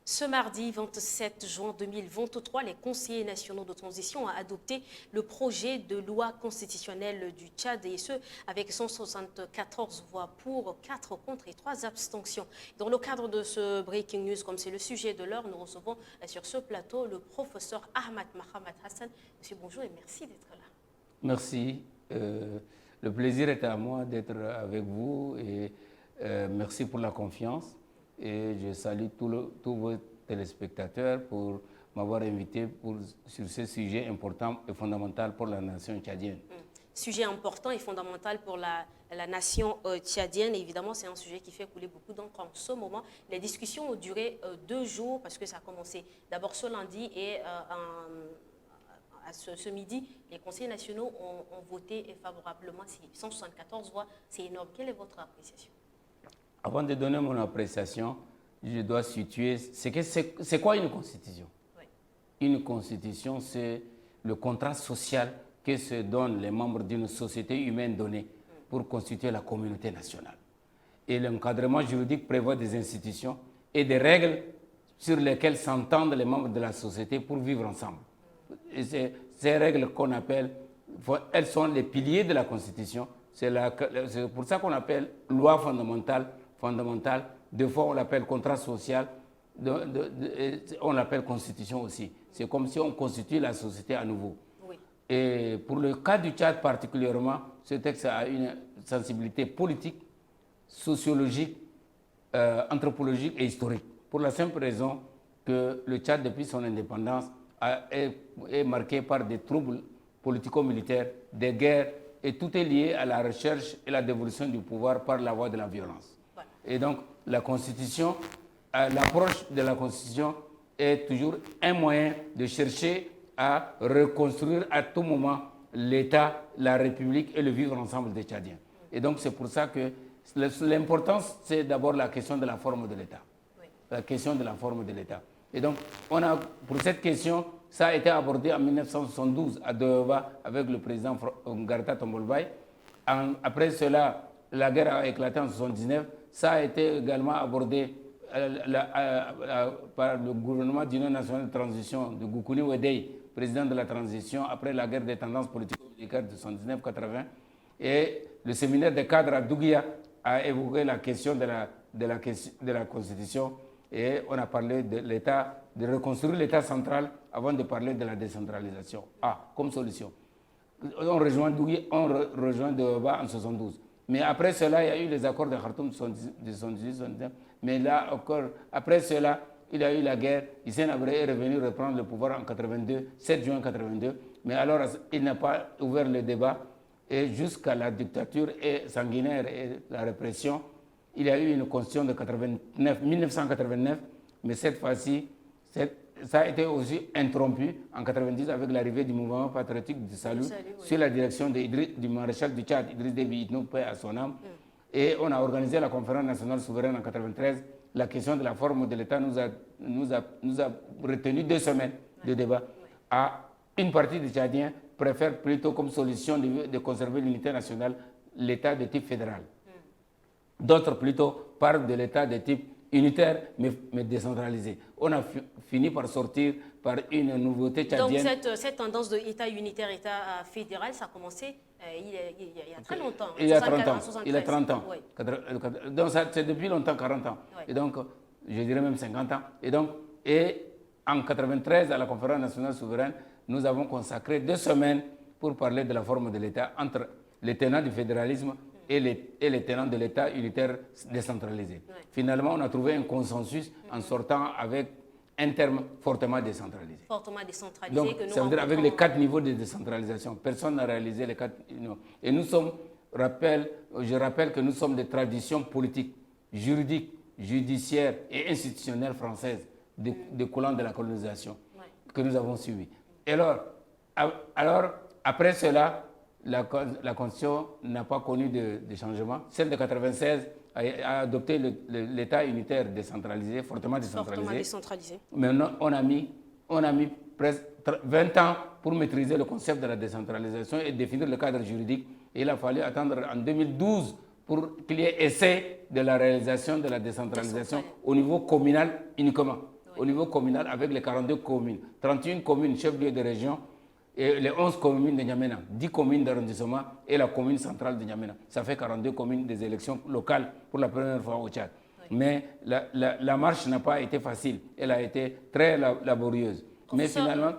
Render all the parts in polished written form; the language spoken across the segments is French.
Ce mardi 27 juin 2023, les conseillers nationaux de transition ont adopté le projet de loi constitutionnelle du Tchad et ce, avec 174 voix pour, 4 contre et 3 abstentions. Dans le cadre de ce Breaking News, comme c'est le sujet de l'heure, nous recevons sur ce plateau le professeur Ahmad Mohamed Hassan. Monsieur, bonjour et merci d'être là. Merci. Le plaisir est à moi d'être avec vous et merci pour la confiance. Et je salue tous vos téléspectateurs pour m'avoir invité sur ce sujet important et fondamental pour la nation tchadienne. Sujet important et fondamental pour la nation tchadienne. Et évidemment, c'est un sujet qui fait couler beaucoup d'encre en ce moment. Les discussions ont duré 2 jours parce que ça a commencé d'abord ce lundi et ce midi, les conseillers nationaux ont voté favorablement. 174 voix, c'est énorme. Quelle est votre appréciation? Avant de donner mon appréciation, je dois situer c'est quoi une constitution? Oui. Une constitution, c'est le contrat social que se donnent les membres d'une société humaine donnée pour constituer la communauté nationale. Et l'encadrement juridique prévoit des institutions et des règles sur lesquelles s'entendent les membres de la société pour vivre ensemble. Et ces règles qu'on appelle, elles sont les piliers de la Constitution. C'est pour ça qu'on appelle loi fondamentale. Des fois on l'appelle contrat social, on l'appelle constitution aussi. C'est comme si on constitue la société à nouveau. Oui. Et pour le cas du Tchad particulièrement, ce texte a une sensibilité politique, sociologique, anthropologique et historique. Pour la simple raison que le Tchad, depuis son indépendance, est marqué par des troubles politico-militaires, des guerres, et tout est lié à la recherche et la dévolution du pouvoir par la voie de la violence. Voilà. Et donc, la Constitution, l'approche de la Constitution est toujours un moyen de chercher à reconstruire à tout moment l'État, la République et le vivre ensemble des Tchadiens. Et donc, c'est pour ça que l'importance, c'est d'abord la question de la forme de l'État. Oui. La question de la forme de l'État. Et donc, pour cette question, ça a été abordé en 1972 à Doha avec le président Ngarta Tombolbaye. Après cela, la guerre a éclaté en 1979. Ça a été également abordé par le gouvernement d'Union nationale de transition de Goukouni Wedei, président de la transition après la guerre des tendances politico-militaires de 1980. Et le séminaire des cadres à Douguia a évoqué la question de la Constitution. Et on a parlé de l'État, de reconstruire l'État central avant de parler de la décentralisation. Comme solution. On rejoint Doha en 72. Mais après cela, il y a eu les accords de Khartoum de 78-79. Mais là encore, après cela, il y a eu la guerre. Hissène Habré est revenu reprendre le pouvoir en 82, 7 juin 82. Mais alors, il n'a pas ouvert le débat. Et jusqu'à la dictature sanguinaire et la répression, il y a eu une constitution de 1989, mais cette fois-ci, ça a été aussi interrompu en 1990 avec l'arrivée du mouvement patriotique du Salut, oui, sur la direction du maréchal du Tchad, Idriss Déby Itno, paix à son âme. Et on a organisé la conférence nationale souveraine en 1993. La question de la forme de l'État nous a retenu 2 semaines de débat. Une partie des Tchadiens préfère plutôt comme solution de conserver l'unité nationale l'État de type fédéral. D'autres plutôt parlent de l'État de type unitaire mais décentralisé. On a fini par sortir par une nouveauté tchadienne. Donc cette tendance de État unitaire, État fédéral, ça a commencé il y a très longtemps. Il y a 30 ans. 73. Il y a 30 ans. Oui. Donc c'est depuis longtemps, 40 ans. Oui. Et donc, je dirais même 50 ans. Et en 1993, à la conférence nationale souveraine, nous avons consacré 2 semaines pour parler de la forme de l'État entre les tenants du fédéralisme et les tenants de l'État unitaire décentralisé. Oui. Finalement, on a trouvé un consensus en sortant avec un terme fortement décentralisé. Fortement décentralisé. Donc, ça veut dire avec les 4 niveaux de décentralisation. Personne n'a réalisé les 4 niveaux. Et nous sommes, je rappelle que nous sommes des traditions politiques, juridiques, judiciaires et institutionnelles françaises découlant de la colonisation que nous avons suivies. Et alors, après cela, la Constitution n'a pas connu de changement. Celle de 1996 a adopté l'État unitaire décentralisé, fortement décentralisé. Mais on a mis presque 20 ans pour maîtriser le concept de la décentralisation et définir le cadre juridique. Et il a fallu attendre en 2012 pour qu'il y ait essai de la réalisation de la décentralisation au niveau communal uniquement. au niveau communal avec les 42 communes, 31 communes chefs-lieux de région et les 11 communes de N'Djamena, 10 communes d'arrondissement et la commune centrale de N'Djamena. Ça fait 42 communes des élections locales pour la première fois au Tchad. Oui. Mais la marche n'a pas été facile, elle a été très laborieuse. Mais finalement,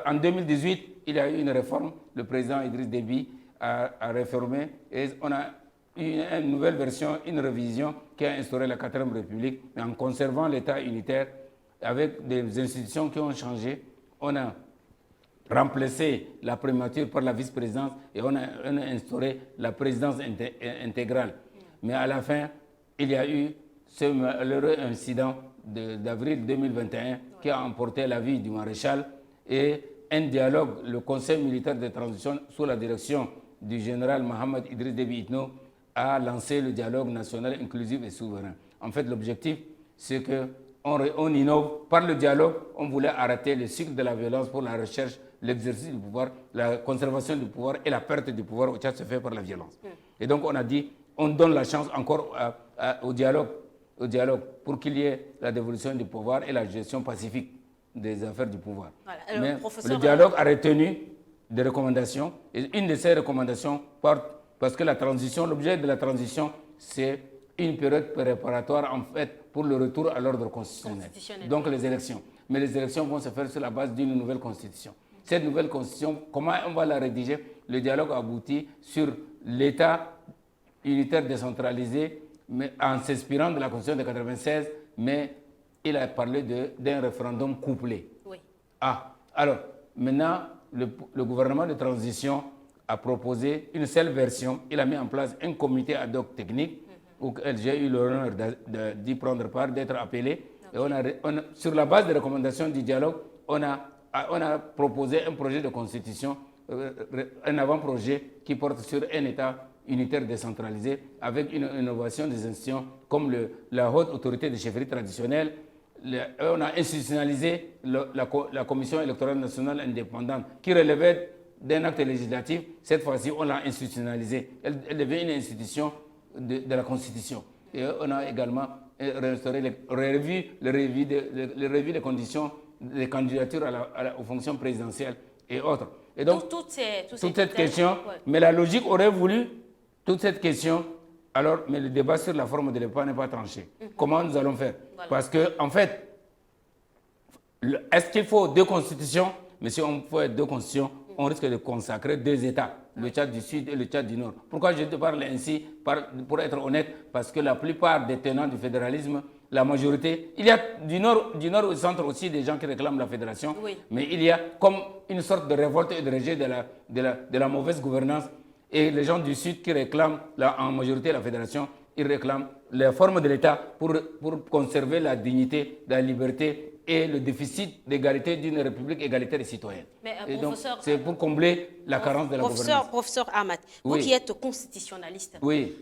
en 2018, il y a eu une réforme, le président Idriss Déby a réformé et on a une nouvelle version, une révision qui a instauré la 4e République, mais en conservant l'État unitaire avec des institutions qui ont changé. On a remplacé la primature par la vice-présidence et on a instauré la présidence intégrale. Mais à la fin, il y a eu ce malheureux incident d'avril 2021 qui a emporté la vie du maréchal et un dialogue, le Conseil militaire de transition sous la direction du général Mohamed Idriss Déby Itno a lancé le dialogue national inclusif et souverain. En fait, l'objectif, c'est qu'on innove. Par le dialogue, on voulait arrêter le cycle de la violence pour la recherche, l'exercice du pouvoir, la conservation du pouvoir et la perte du pouvoir au Tchad se fait par la violence. Et donc, on a dit, on donne la chance encore au dialogue pour qu'il y ait la dévolution du pouvoir et la gestion pacifique des affaires du pouvoir. Voilà. Alors, mais le dialogue a retenu des recommandations et une de ces recommandations porte parce que la transition, l'objet de la transition, c'est une période préparatoire en fait pour le retour à l'ordre constitutionnel. Donc les élections. Mais les élections vont se faire sur la base d'une nouvelle constitution. Cette nouvelle constitution, comment on va la rédiger? Le dialogue aboutit sur l'État unitaire décentralisé, mais en s'inspirant de la constitution de 1996, mais il a parlé d'un référendum couplé. Oui. Alors, maintenant, le gouvernement de transition a proposé une seule version. Il a mis en place un comité ad hoc technique où j'ai eu l'honneur d'y prendre part, d'être appelé. Okay. Et sur la base des recommandations du dialogue, on a proposé un projet de constitution, un avant-projet qui porte sur un État unitaire décentralisé avec une innovation des institutions comme la haute autorité des chefferies traditionnelles. On a institutionnalisé la Commission électorale nationale indépendante qui relevait d'un acte législatif. Cette fois-ci, on l'a institutionnalisée. Elle devient une institution de la Constitution. Et on a également revu les conditions des candidatures aux fonctions présidentielles et autres. Et donc, toute cette question, ouais. Mais la logique aurait voulu, toute cette question, alors, mais le débat sur la forme de l'État n'est pas tranché. Comment nous allons faire? Voilà. Parce que, en fait, est-ce qu'il faut 2 constitutions? Mais si on fait 2 constitutions, on risque de consacrer 2 États, le Tchad du Sud et le Tchad du Nord. Pourquoi je te parle ainsi? Pour être honnête, parce que la plupart des tenants du fédéralisme, la majorité, il y a du nord au centre aussi des gens qui réclament la fédération, oui. Mais il y a comme une sorte de révolte et de rejet de la mauvaise gouvernance. Et les gens du Sud qui réclament en majorité la fédération, ils réclament la forme de l'État pour conserver la dignité, la liberté et le déficit d'égalité d'une république égalitaire et citoyenne. Mais, et donc, c'est pour combler la carence de la gouvernance. Professeur Ahmad, vous qui êtes constitutionnaliste, oui.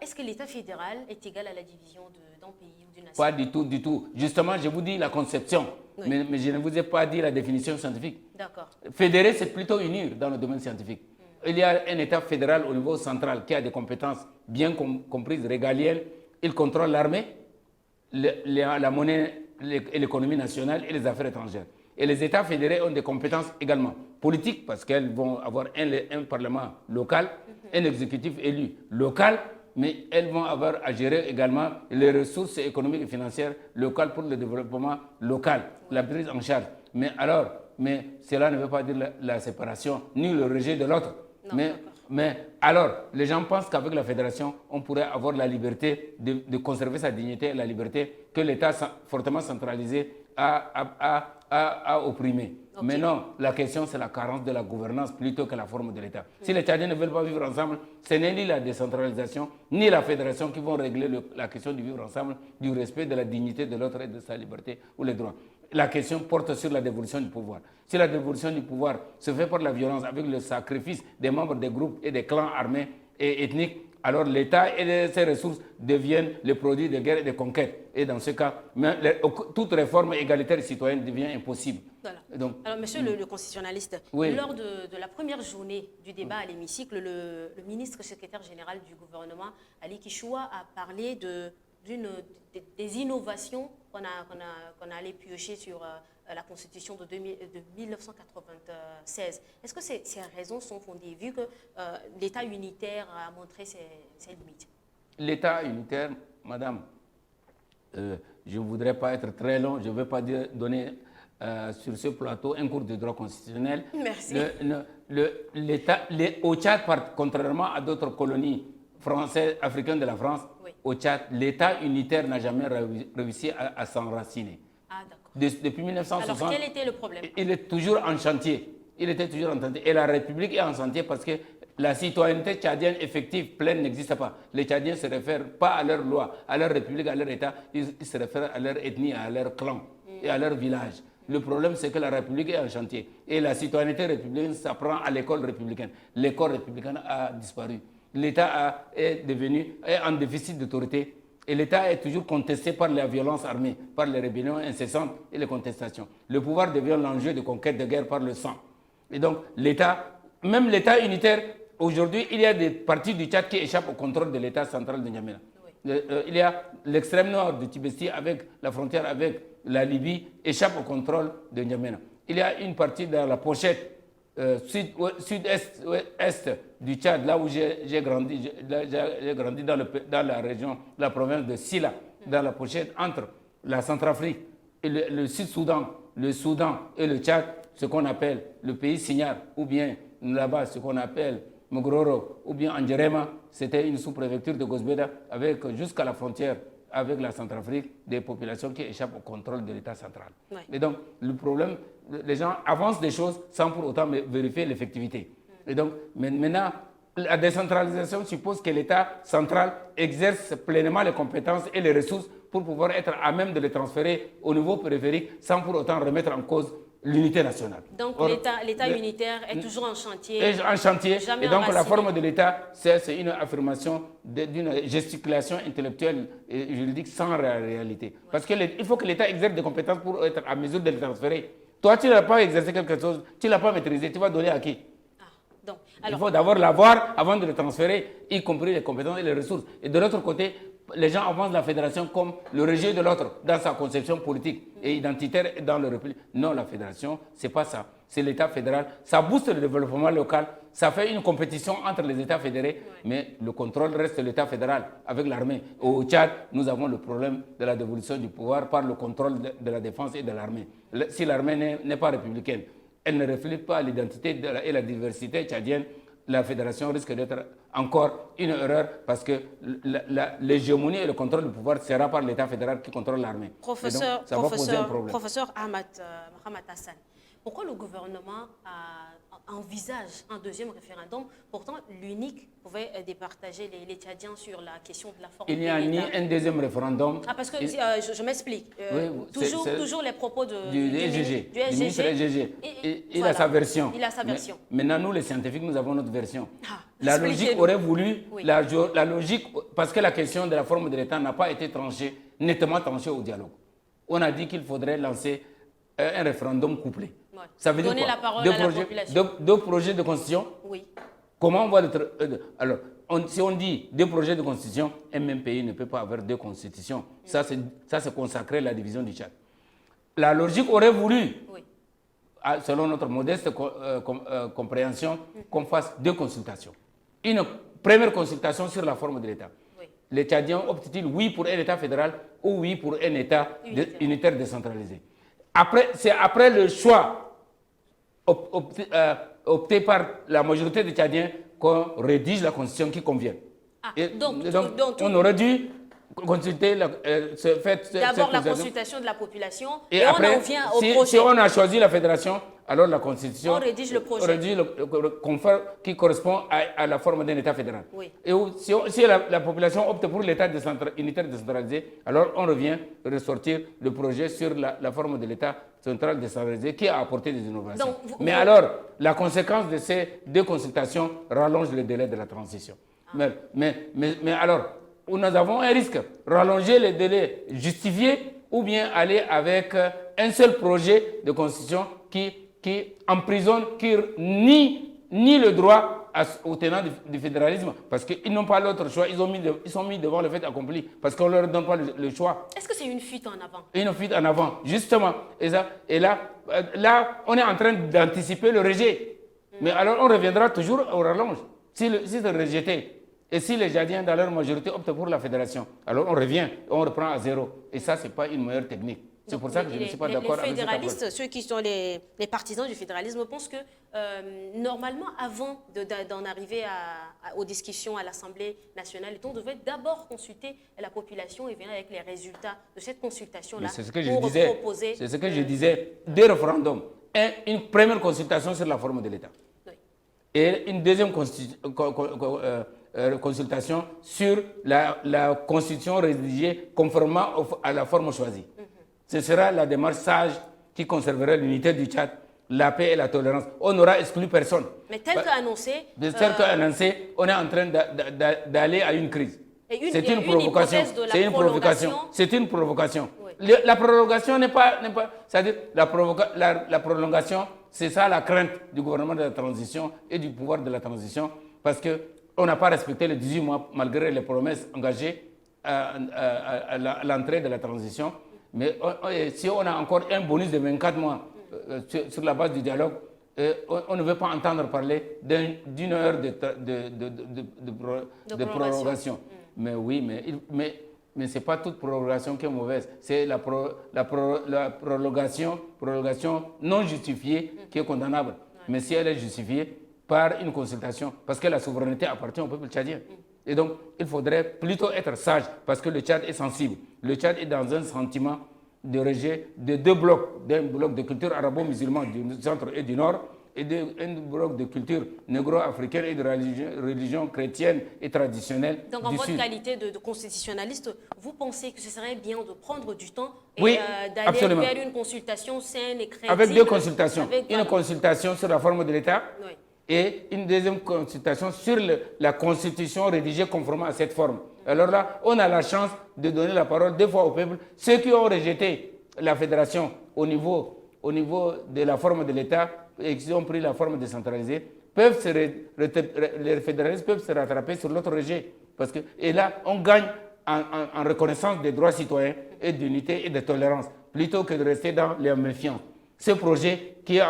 Est-ce que l'État fédéral est égal à la division d'un pays ou d'une nation? Pas du tout, du tout. Justement, je vous dis la conception, oui. mais je ne vous ai pas dit la définition scientifique. D'accord. Fédérer, c'est plutôt unir dans le domaine scientifique. Il y a un État fédéral au niveau central qui a des compétences bien comprises, régaliennes. Il contrôle l'armée, la monnaie et l'économie nationale et les affaires étrangères. Et les États fédérés ont des compétences également politiques parce qu'elles vont avoir un parlement local, un exécutif élu local, mais elles vont avoir à gérer également les ressources économiques et financières locales pour le développement local, la prise en charge. Mais cela ne veut pas dire la séparation ni le rejet de l'autre. Mais alors, les gens pensent qu'avec la fédération, on pourrait avoir la liberté de conserver sa dignité, la liberté que l'État fortement centralisé a opprimé. Okay. Mais non, la question c'est la carence de la gouvernance plutôt que la forme de l'État. Si les Tchadiens ne veulent pas vivre ensemble, ce n'est ni la décentralisation, ni la fédération qui vont régler la question du vivre ensemble, du respect de la dignité de l'autre et de sa liberté ou les droits. La question porte sur la dévolution du pouvoir. Si la dévolution du pouvoir se fait par la violence avec le sacrifice des membres des groupes et des clans armés et ethniques, alors l'État et ses ressources deviennent le produit de guerres et de conquêtes. Et dans ce cas, toute réforme égalitaire et citoyenne devient impossible. Voilà. Donc, alors, monsieur le constitutionnaliste, oui. Lors de la première journée du débat à l'hémicycle, le ministre secrétaire général du gouvernement, Ali Kichoua, a parlé des innovations qu'on allait piocher sur la Constitution de 1996. Est-ce que ces raisons sont fondées, vu que l'État unitaire a montré ses limites? L'État unitaire, madame, je ne voudrais pas être très long, je ne veux pas donner sur ce plateau un cours de droit constitutionnel. Merci. Au Tchad, contrairement à d'autres colonies françaises, africaines de la France, oui. Au Tchad, l'État unitaire n'a jamais réussi à s'enraciner. Ah, d'accord. Depuis 1960, alors quel était le problème? Il est toujours en chantier. Il était toujours en chantier. Et la République est en chantier parce que la citoyenneté tchadienne effective, pleine, n'existe pas. Les Tchadiens ne se réfèrent pas à leur loi, à leur République, à leur État. Ils se réfèrent à leur ethnie, à leur clan et à leur village. Le problème, c'est que la République est en chantier. Et la citoyenneté républicaine s'apprend à l'école républicaine. L'école républicaine a disparu. L'État est en déficit d'autorité. Et l'État est toujours contesté par la violence armée, par les rébellions incessantes et les contestations. Le pouvoir devient l'enjeu de conquête de guerre par le sang. Et donc, même l'État unitaire, aujourd'hui, il y a des parties du Tchad qui échappent au contrôle de l'État central de N'Djamena. Oui. Il y a l'extrême nord de Tibesti, avec la frontière avec la Libye, échappe au contrôle de N'Djamena. Il y a une partie dans la pochette sud-est du Tchad, là où j'ai grandi, dans la région, la province de Silla, dans la pochette entre la Centrafrique et le Sud-Soudan, le Soudan et le Tchad, ce qu'on appelle le pays signal, ou bien là-bas ce qu'on appelle Mogroro, ou bien Andjerema, c'était une sous-préfecture de Gosbeda avec jusqu'à la frontière avec la Centrafrique, des populations qui échappent au contrôle de l'État central. Ouais. Et donc, le problème, les gens avancent des choses sans pour autant vérifier l'effectivité. Et donc, maintenant, la décentralisation suppose que l'État central exerce pleinement les compétences et les ressources pour pouvoir être à même de les transférer au niveau périphérique sans pour autant remettre en cause l'unité nationale. Donc l'État unitaire est toujours en chantier. En chantier. Et donc la forme de l'État, c'est une affirmation d'une gesticulation intellectuelle et juridique sans réalité. Ouais. Parce qu'il faut que l'État exerce des compétences pour être à mesure de les transférer. Toi, tu n'as pas exercé quelque chose, tu ne l'as pas maîtrisé, tu vas donner à qui? Il faut d'abord l'avoir avant de le transférer, y compris les compétences et les ressources. Et de l'autre côté, les gens avancent la fédération comme le rejet de l'autre dans sa conception politique et identitaire dans le République. Non, la fédération, ce n'est pas ça. C'est l'État fédéral. Ça booste le développement local. Ça fait une compétition entre les États fédérés, mais le contrôle reste l'État fédéral avec l'armée. Au Tchad, nous avons le problème de la dévolution du pouvoir par le contrôle de la défense et de l'armée. Si l'armée n'est pas républicaine, elle ne reflète pas l'identité et la diversité tchadienne, la fédération risque d'être encore une erreur parce que l'hégémonie et le contrôle du pouvoir sera par l'État fédéral qui contrôle l'armée. Professeur Ahmad Hassan, pourquoi le gouvernement envisage un deuxième référendum? Pourtant, l'unique pouvait départager les Tchadiens sur la question de la forme. Il n'y a ni un deuxième référendum. Ah, parce que je m'explique. Toujours les propos du SGG. Du ministre SGG. Il a sa version. Il a sa version. Maintenant, nous, les scientifiques, nous avons notre version. La logique aurait voulu, la logique, parce que la question de la forme de l'État n'a pas été nettement tranchée au dialogue. On a dit qu'il faudrait lancer un référendum couplé. Ouais. Ça veut donner dire quoi? La parole à la population. Deux projets de constitution. Oui. Comment on va alors, si on dit deux projets de constitution, un même pays ne peut pas avoir deux constitutions. Ça, c'est consacrer la division du Tchad. La logique aurait voulu, selon notre modeste compréhension, qu'on fasse deux consultations. Une première consultation sur la forme de l'État. Oui. Les Tchadiens optent-ils oui pour un État fédéral ou oui pour un État unitaire décentralisé? C'est après le choix opté par la majorité des Tchadiens qu'on rédige la constitution qui convient. Donc, on aurait dû consulter d'abord la consultation de la population et après, on en vient au projet. Si on a choisi la fédération, alors la constitution on rédige le projet qui correspond à la forme d'un État fédéral. Oui. Et si la population opte pour l'État unitaire décentralisé, alors on revient ressortir le projet sur la forme de l'État central décentralisé qui a apporté des innovations. Mais alors, la conséquence de ces deux consultations rallonge le délai de la transition. Mais alors, nous avons un risque, rallonger les délais justifiés ou bien aller avec un seul projet de constitution qui emprisonne, qui nie le droit aux tenants du fédéralisme parce qu'ils n'ont pas l'autre choix. Ils sont mis devant le fait accompli parce qu'on ne leur donne pas le choix. Est-ce que c'est une fuite en avant? Une fuite en avant, justement. Et là, on est en train d'anticiper le rejet. Mais alors, on reviendra toujours au rallonge. Si c'est rejeté, et si les Tchadiens, dans leur majorité, optent pour la fédération, alors on revient, on reprend à zéro. Et ça, ce n'est pas une meilleure technique. C'est pour ça que je ne suis pas d'accord avec les fédéralistes, ceux qui sont les partisans du fédéralisme, pensent que normalement, avant d'en arriver aux discussions à l'Assemblée nationale, on devait d'abord consulter la population et venir avec les résultats de cette consultation-là pour proposer. C'est ce que je disais, deux référendums. Une première consultation sur la forme de l'État. Oui. Et une deuxième consultation sur la constitution rédigée conformément à la forme choisie. Ce sera la démarche sage qui conservera l'unité du Tchad, la paix et la tolérance. On n'aura exclu personne. Mais tel qu'annoncé... Tel qu'annoncé, on est en train d'aller à une crise. C'est une provocation. C'est une provocation. C'est une provocation. Oui. La prolongation n'est pas... C'est-à-dire, la prolongation, c'est ça la crainte du gouvernement de la transition et du pouvoir de la transition, parce qu'on n'a pas respecté les 18 mois, malgré les promesses engagées à l'entrée de la transition. Mais si on a encore un bonus de 24 mois sur la base du dialogue, on ne veut pas entendre parler d'une heure de prolongation. Mais oui, mais ce n'est pas toute prolongation qui est mauvaise. C'est la prolongation non justifiée qui est condamnable. Mais si elle est justifiée par une consultation, parce que la souveraineté appartient au peuple tchadien. Et donc, il faudrait plutôt être sage, parce que le Tchad est sensible. Le Tchad est dans un sentiment de rejet de deux blocs, d'un bloc de culture arabo-musulman du centre et du nord, et d'un bloc de culture négro-africaine et de religion chrétienne et traditionnelle. Donc, en votre qualité de constitutionnaliste, vous pensez que ce serait bien de prendre du temps et d'aller vers une consultation saine et crédible? Avec deux consultations. Une consultation sur la forme de l'État. Oui. Et une deuxième consultation sur la constitution rédigée conformément à cette forme. Alors là, on a la chance de donner la parole deux fois au peuple. Ceux qui ont rejeté la fédération au niveau de la forme de l'État et qui ont pris la forme décentralisée, les fédéralistes peuvent se rattraper sur l'autre rejet. Et là, on gagne en reconnaissance des droits citoyens et d'unité et de tolérance, plutôt que de rester dans les méfiances. Ce projet qui est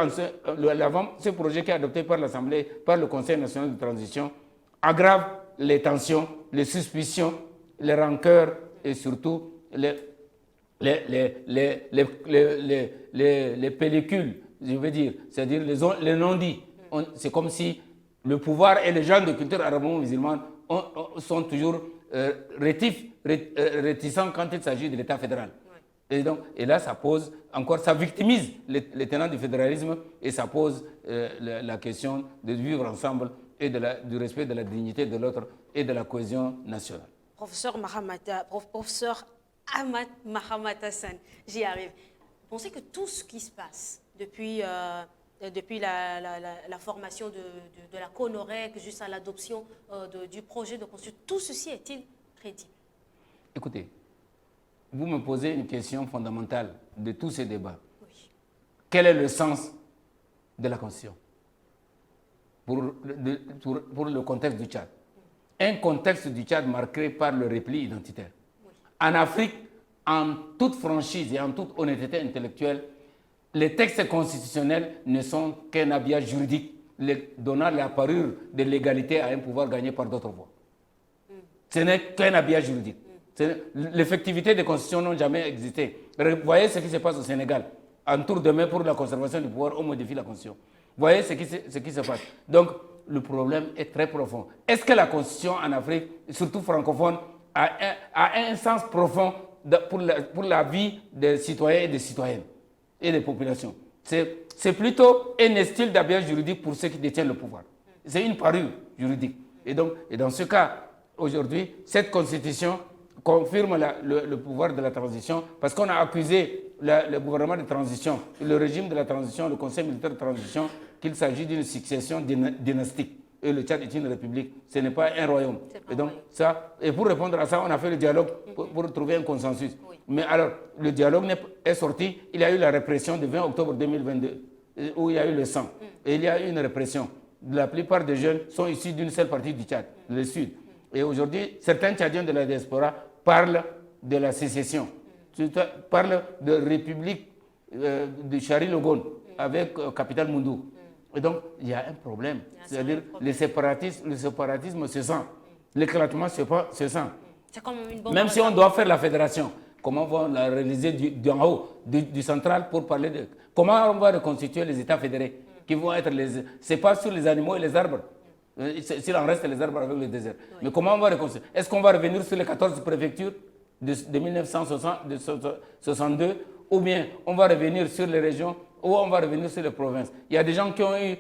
adopté par l'Assemblée, par le Conseil national de transition, aggrave les tensions, les suspicions, les rancœurs et surtout les pellicules, je veux dire, c'est-à-dire les non-dits. C'est comme si le pouvoir et les gens de culture arabo-musulmane sont toujours réticents quand il s'agit de l'État fédéral. Et là, ça victimise les tenants du fédéralisme et ça pose la question de vivre ensemble et du respect de la dignité de l'autre et de la cohésion nationale. Professeur Ahmad Mahamat Hassan, j'y arrive. Vous pensez que tout ce qui se passe depuis la formation de la CONOREC jusqu'à l'adoption du projet de constitution, tout ceci est-il crédible? Écoutez, vous me posez une question fondamentale de tous ces débats. Oui. Quel est le sens de la Constitution pour le contexte du Tchad? Un contexte du Tchad marqué par le repli identitaire. Oui. En Afrique, en toute franchise et en toute honnêteté intellectuelle, les textes constitutionnels ne sont qu'un habillage juridique donnant la parure de l'égalité à un pouvoir gagné par d'autres voies. Ce n'est qu'un habillage juridique. L'effectivité des constitutions n'ont jamais existé. Voyez ce qui se passe au Sénégal. En tour de main pour la conservation du pouvoir, on modifie la constitution. Voyez ce qui se passe. Donc, le problème est très profond. Est-ce que la constitution en Afrique, surtout francophone, a un sens profond pour la vie des citoyens et des citoyennes et des populations? C'est plutôt un style d'habillage juridique pour ceux qui détiennent le pouvoir. C'est une parure juridique. Et dans ce cas, aujourd'hui, cette constitution confirme le pouvoir de la transition parce qu'on a accusé le gouvernement de transition, le régime de la transition, le conseil militaire de transition, qu'il s'agit d'une succession dynastique. Et le Tchad est une république, ce n'est pas un royaume. Et pour répondre à ça, on a fait le dialogue pour trouver un consensus. Oui. Mais alors, le dialogue est sorti, il y a eu la répression du 20 octobre 2022, où il y a eu le sang. Et il y a eu une répression. la plupart des jeunes sont issus d'une seule partie du Tchad, le Sud. Et aujourd'hui, certains Tchadiens de la diaspora parlent de la sécession, parlent de république de Chari-Logon avec capitale Moundou. Et donc, il y a un problème. C'est-à-dire, le séparatisme se sent. L'éclatement se sent. C'est comme une bombe. Même si on doit faire la fédération, comment on va la réaliser d'en haut, du central, pour parler de... Comment on va reconstituer les États fédérés qui vont être les... C'est pas sur les animaux et les arbres. S'il en reste les arbres avec le désert. Oui. Mais comment on va reconstituer? Est-ce qu'on va revenir sur les 14 préfectures de 1962 ou bien on va revenir sur les régions ou on va revenir sur les provinces? Il y a des gens qui ont eu,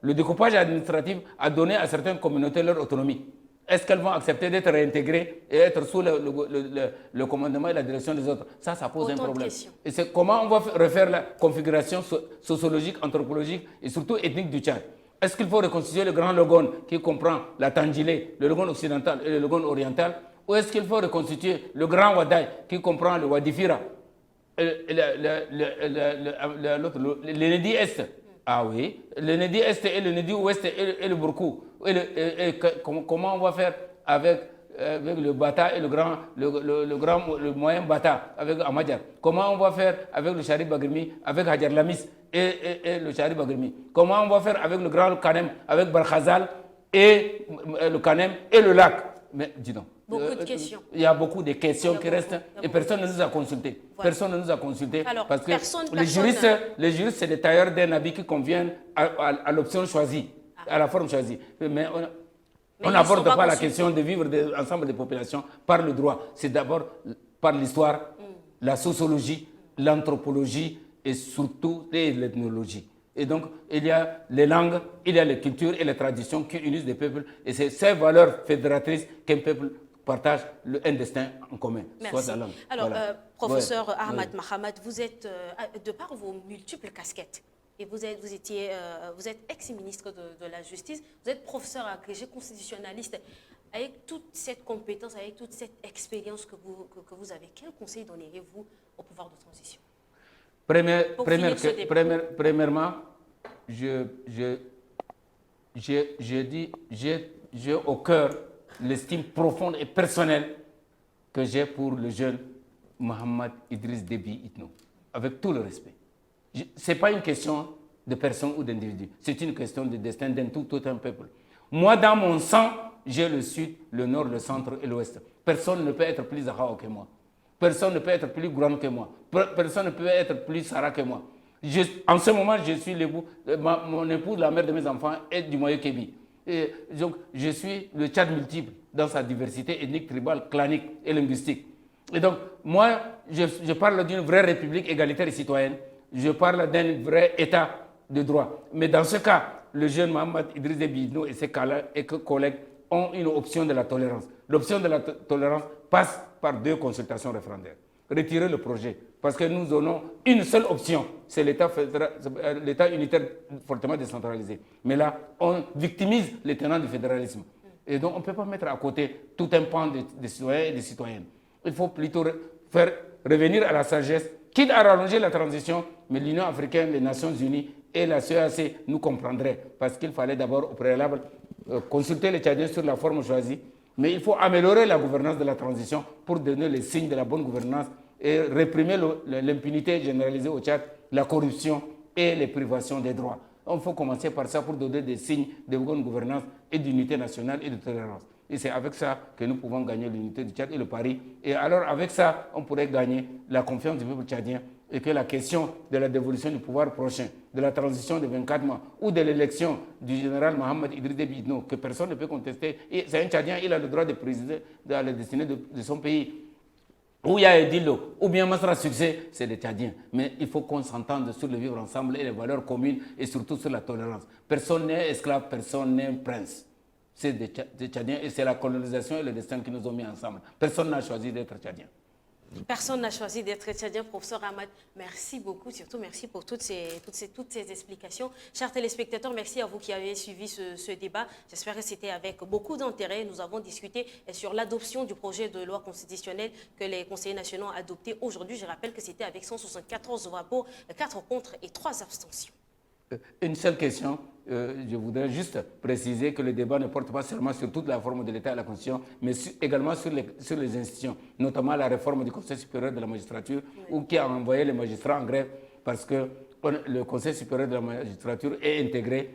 le découpage administratif à donner à certaines communautés leur autonomie. Est-ce qu'elles vont accepter d'être réintégrées et être sous le commandement et la direction des autres? Ça pose un problème. Et c'est comment on va refaire la configuration sociologique, anthropologique et surtout ethnique du Tchad? Est-ce qu'il faut reconstituer le grand Logone qui comprend la Tandjilé, le Logone occidental et le Logone oriental? Ou est-ce qu'il faut reconstituer le grand Wadaï qui comprend le Wadifira, le Nedi Est? Ah oui, le Nedi Est et le Nedi Ouest et le Bourkou. Comment on va faire avec le Bata et le moyen Bata avec Amadjar? Comment on va faire avec le Chari Bagrimi, avec Hadjar Lamis et le Chari Bagrimi? Comment on va faire avec le grand Kanem, avec Barkhazal et le Kanem et le lac? Mais dis donc. Beaucoup de questions. Il y a beaucoup de questions qui restent et personne ne nous a consultés. Voilà. Personne ne nous a consultés. Alors, parce que les juristes, c'est des tailleurs d'un habit qui conviennent à l'option choisie, à la forme choisie. Mais on n'aborde pas la question de vivre ensemble des populations par le droit. C'est d'abord par l'histoire, la sociologie, l'anthropologie et surtout l'ethnologie. Et donc, il y a les langues, il y a les cultures et les traditions qui unissent des peuples. Et c'est ces valeurs fédératrices qu'un peuple partage un destin en commun. Merci. Soit la langue. Alors, voilà. Professeur Ahmad Mahamat, vous êtes, de par vos multiples casquettes, et vous êtes ex-ministre de la Justice, vous êtes professeur agrégé constitutionnaliste. Avec toute cette compétence, avec toute cette expérience que vous avez, quel conseil donneriez-vous au pouvoir de transition? Premièrement, j'ai au cœur l'estime profonde et personnelle que j'ai pour le jeune Mohamed Idriss Déby Itno, avec tout le respect. Ce n'est pas une question de personne ou d'individu, c'est une question de destin d'un tout un peuple. Moi, dans mon sang, j'ai le sud, le nord, le centre et l'ouest. Personne ne peut être plus Zahao que moi. Personne ne peut être plus grand que moi. Personne ne peut être plus Sarah que moi. En ce moment, je suis l'époux, mon épouse, la mère de mes enfants, est du Moyen Kébi. Et donc, je suis le Tchad multiple dans sa diversité ethnique, tribale, clanique et linguistique. Et donc, moi, je parle d'une vraie république égalitaire et citoyenne. Je parle d'un vrai État de droit. Mais dans ce cas, le jeune Mohamed Idriss Déby Itno et ses collègues ont une option de la tolérance. L'option de la tolérance passe par 2 consultations référendaires. Retirer le projet, parce que nous donnons une seule option, c'est l'État unitaire fortement décentralisé. Mais là, on victimise les tenants du fédéralisme. Et donc, on ne peut pas mettre à côté tout un pan des citoyens et des citoyennes. Il faut plutôt faire revenir à la sagesse, quitte à rallonger la transition, mais l'Union africaine, les Nations unies et la CEAC nous comprendraient, parce qu'il fallait d'abord, au préalable, consulter les Tchadiens sur la forme choisie. Mais il faut améliorer la gouvernance de la transition pour donner les signes de la bonne gouvernance et réprimer l'impunité généralisée au Tchad, la corruption et les privations des droits. Il faut commencer par ça pour donner des signes de bonne gouvernance et d'unité nationale et de tolérance. Et c'est avec ça que nous pouvons gagner l'unité du Tchad et le pari. Et alors avec ça, on pourrait gagner la confiance du peuple tchadien et que la question de la dévolution du pouvoir prochain, de la transition de 24 mois ou de l'élection du général Mohamed Idriss Déby Itno, que personne ne peut contester, c'est un Tchadien, il a le droit de présider dans la destinée de son pays. Ou il y a Edilo, ou bien Masra Succès, c'est des Tchadiens. Mais il faut qu'on s'entende sur le vivre ensemble et les valeurs communes et surtout sur la tolérance. Personne n'est esclave, personne n'est prince. C'est des Tchadiens et c'est la colonisation et le destin qui nous ont mis ensemble. Personne n'a choisi d'être Tchadien. Personne n'a choisi d'être tchadien. Professeur Ahmad, merci beaucoup, surtout merci pour toutes ces explications. Chers téléspectateurs, merci à vous qui avez suivi ce débat. J'espère que c'était avec beaucoup d'intérêt. Nous avons discuté sur l'adoption du projet de loi constitutionnelle que les conseillers nationaux ont adopté aujourd'hui. Je rappelle que c'était avec 174 voix pour, 4 contre et 3 abstentions. Une seule question, je voudrais juste préciser que le débat ne porte pas seulement sur toute la forme de l'État et la Constitution, mais également sur les institutions, notamment la réforme du Conseil supérieur de la magistrature, où qui a envoyé les magistrats en grève parce que le Conseil supérieur de la magistrature est intégré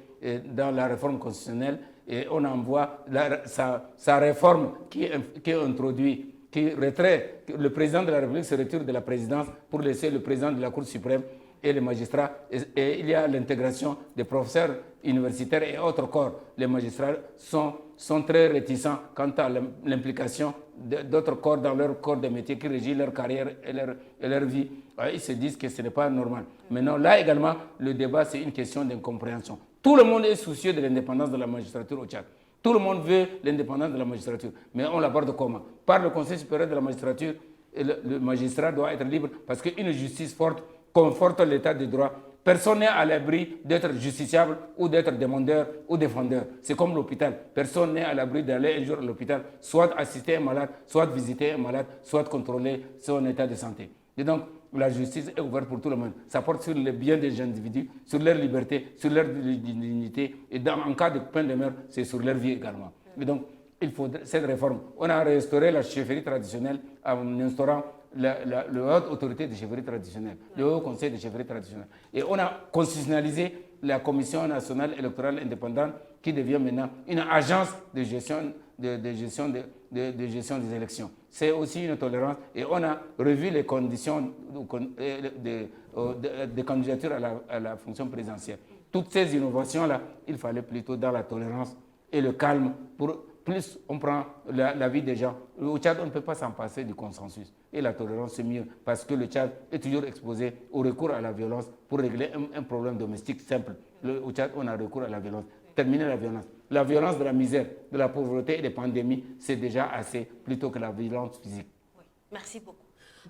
dans la réforme constitutionnelle et on envoie sa réforme qui est introduite, qui retrait, le président de la République se retire de la présidence pour laisser le président de la Cour suprême et les magistrats. Et il y a l'intégration des professeurs universitaires et autres corps. Les magistrats sont très réticents quant à l'implication d'autres corps dans leur corps de métier qui régit leur carrière et leur vie. Ils se disent que ce n'est pas normal. Maintenant, là également, le débat, c'est une question d'incompréhension. Tout le monde est soucieux de l'indépendance de la magistrature au Tchad. Tout le monde veut l'indépendance de la magistrature. Mais on l'aborde comment? Par le Conseil supérieur de la magistrature, le magistrat doit être libre parce qu'une justice forte conforte l'état de droit. Personne n'est à l'abri d'être justiciable ou d'être demandeur ou défendeur. C'est comme l'hôpital. Personne n'est à l'abri d'aller un jour à l'hôpital, soit assister un malade, soit visiter un malade, soit contrôler son état de santé. Et donc, la justice est ouverte pour tout le monde. Ça porte sur les biens des individus, sur leur liberté, sur leur dignité. Et en cas de peine de mort, c'est sur leur vie également. Et donc, il faut cette réforme. On a restauré la chefferie traditionnelle en instaurant la haute autorité de chefferie traditionnelle, le haut conseil de chefferie traditionnelle. Et on a constitutionnalisé la Commission nationale électorale indépendante qui devient maintenant une agence de gestion des élections. C'est aussi une tolérance et on a revu les conditions de candidature à la fonction présidentielle. Toutes ces innovations-là, il fallait plutôt dans la tolérance et le calme pour plus on prend la vie des gens. Au Tchad, on ne peut pas s'en passer du consensus. Et la tolérance, c'est mieux parce que le Tchad est toujours exposé au recours à la violence pour régler un problème domestique simple. Au Tchad, on a recours à la violence. Terminer la violence. La violence de la misère, de la pauvreté et des pandémies, c'est déjà assez plutôt que la violence physique. Oui, merci beaucoup.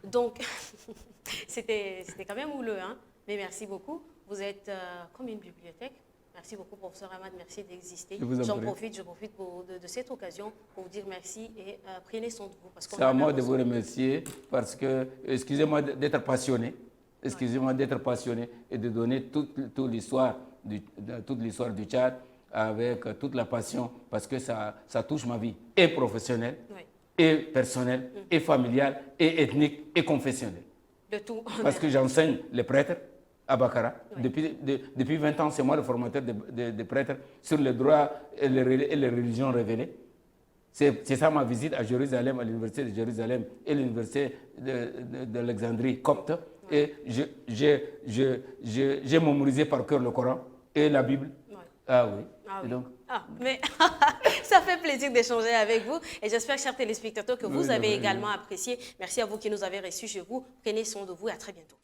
Donc, c'était quand même houleux, hein? Mais merci beaucoup. Vous êtes comme une bibliothèque. Merci beaucoup, professeur Ahmad, merci d'exister. Je profite de cette occasion pour vous dire merci et prenez soin de vous. C'est à moi de vous remercier parce que, excusez-moi d'être passionné, et de donner toute l'histoire du Tchad avec toute la passion parce que ça touche ma vie et professionnelle, et personnelle, et familiale, et ethnique, et confessionnelle. De tout. Parce que j'enseigne les prêtres à Bakara. Depuis 20 ans, c'est moi le formateur des prêtres sur les droits et les religions révélées. C'est ça ma visite à Jérusalem, à l'université de Jérusalem et l'université d'Alexandrie copte. Et j'ai mémorisé par cœur le Coran et la Bible. Ah oui. Et donc... mais ça fait plaisir d'échanger avec vous et j'espère, chers téléspectateurs, que vous avez également apprécié. Merci à vous qui nous avez reçus chez vous. Prenez soin de vous et à très bientôt.